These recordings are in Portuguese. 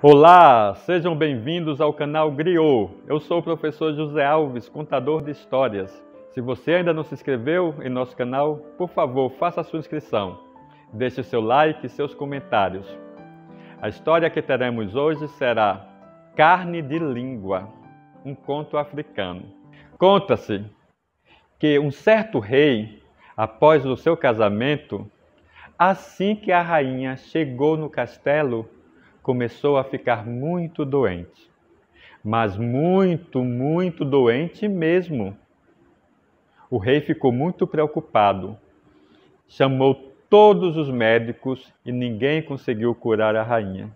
Olá, sejam bem-vindos ao canal Griot. Eu sou o professor José Alves, contador de histórias. Se você ainda não se inscreveu em nosso canal, por favor, faça a sua inscrição. Deixe seu like e seus comentários. A história que teremos hoje será Carne de Língua, um conto africano. Conta-se que um certo rei, após o seu casamento, assim que a rainha chegou no castelo, começou a ficar muito doente. Mas muito doente mesmo. O rei ficou muito preocupado. Chamou todos os médicos e ninguém conseguiu curar a rainha.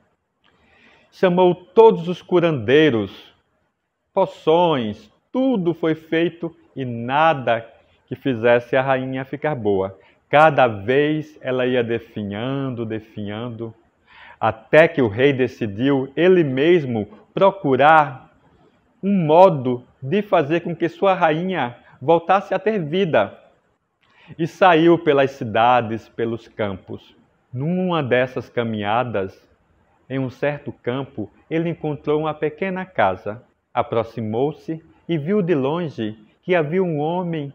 Chamou todos os curandeiros, poções, tudo foi feito e nada que fizesse a rainha ficar boa. Cada vez ela ia definhando, até que o rei decidiu ele mesmo procurar um modo de fazer com que sua rainha voltasse a ter vida. E saiu pelas cidades, pelos campos. Numa dessas caminhadas, em um certo campo, ele encontrou uma pequena casa. Aproximou-se e viu de longe que havia um homem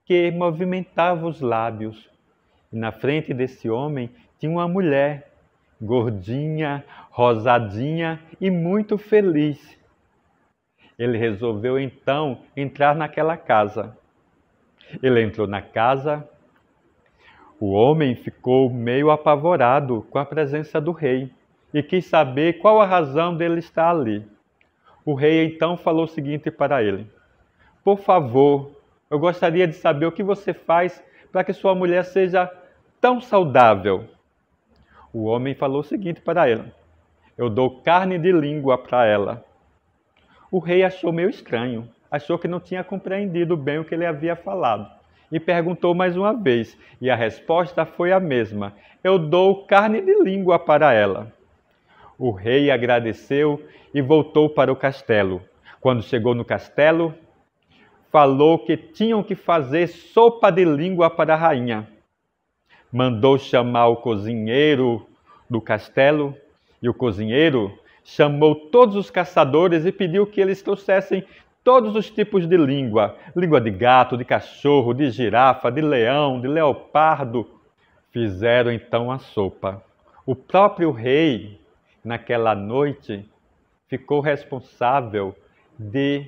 que movimentava os lábios. E na frente desse homem tinha uma mulher, gordinha, rosadinha e muito feliz. Ele resolveu então entrar naquela casa. Ele entrou na casa. O homem ficou meio apavorado com a presença do rei e quis saber qual a razão dele estar ali. O rei então falou o seguinte para ele: por favor, eu gostaria de saber o que você faz para que sua mulher seja tão saudável. O homem falou o seguinte para ele: eu dou carne de língua para ela. O rei achou meio estranho, achou que não tinha compreendido bem o que ele havia falado e perguntou mais uma vez, e a resposta foi a mesma: eu dou carne de língua para ela. O rei agradeceu e voltou para o castelo. Quando chegou no castelo, falou que tinham que fazer sopa de língua para a rainha. Mandou chamar o cozinheiro do castelo e o cozinheiro chamou todos os caçadores e pediu que eles trouxessem todos os tipos de língua. Língua de gato, de cachorro, de girafa, de leão, de leopardo. Fizeram então a sopa. O próprio rei, naquela noite, ficou responsável de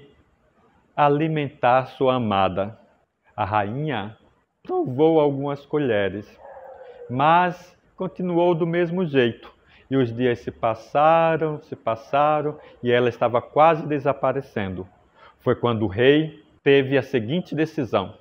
alimentar sua amada. A rainha provou algumas colheres, mas continuou do mesmo jeito. E os dias se passaram, e ela estava quase desaparecendo. Foi quando o rei teve a seguinte decisão.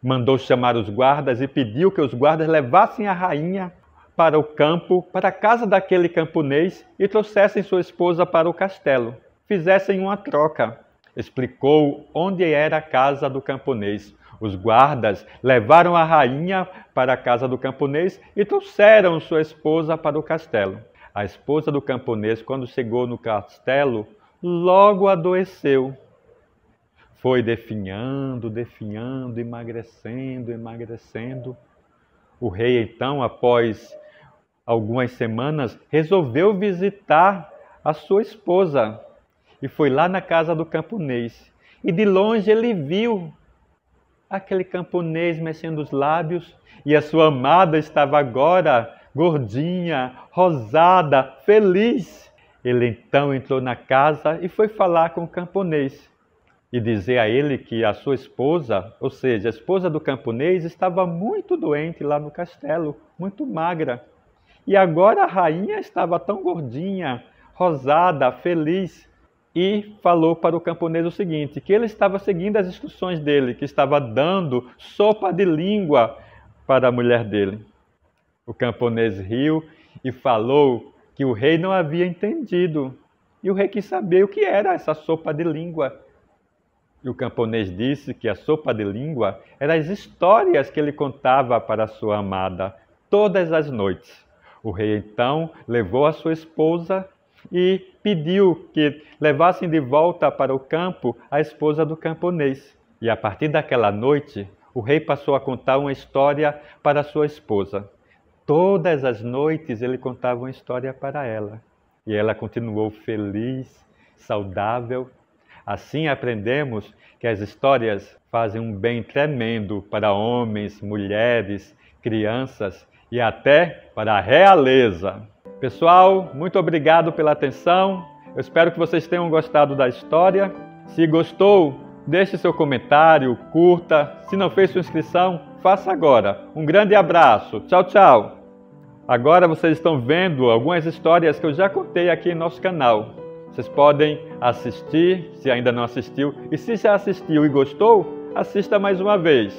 Mandou chamar os guardas e pediu que os guardas levassem a rainha para o campo, para a casa daquele camponês e trouxessem sua esposa para o castelo. Fizessem uma troca. Explicou onde era a casa do camponês. Os guardas levaram a rainha para a casa do camponês e trouxeram sua esposa para o castelo. A esposa do camponês, quando chegou no castelo, logo adoeceu. Foi definhando, emagrecendo. O rei, então, após algumas semanas, resolveu visitar a sua esposa e foi lá na casa do camponês. E de longe ele viu aquele camponês mexendo os lábios e a sua amada estava agora gordinha, rosada, feliz. Ele então entrou na casa e foi falar com o camponês e dizer a ele que a sua esposa, ou seja, a esposa do camponês, estava muito doente lá no castelo, muito magra. E agora a rainha estava tão gordinha, rosada, feliz. E falou para o camponês o seguinte, que ele estava seguindo as instruções dele, que estava dando sopa de língua para a mulher dele. O camponês riu e falou que o rei não havia entendido. E o rei quis saber o que era essa sopa de língua. E o camponês disse que a sopa de língua eram as histórias que ele contava para a sua amada todas as noites. O rei então levou a sua esposa e pediu que levassem de volta para o campo a esposa do camponês. E a partir daquela noite, o rei passou a contar uma história para sua esposa. Todas as noites ele contava uma história para ela. e ela continuou feliz, saudável. Assim aprendemos que as histórias fazem um bem tremendo para homens, mulheres, crianças e até para a realeza. Pessoal, muito obrigado pela atenção. Eu espero que vocês tenham gostado da história. Se gostou, deixe seu comentário, curta. Se não fez sua inscrição, faça agora. Um grande abraço. Tchau, tchau. Agora vocês estão vendo algumas histórias que eu já contei aqui em nosso canal. Vocês podem assistir, se ainda não assistiu. E se já assistiu e gostou, assista mais uma vez.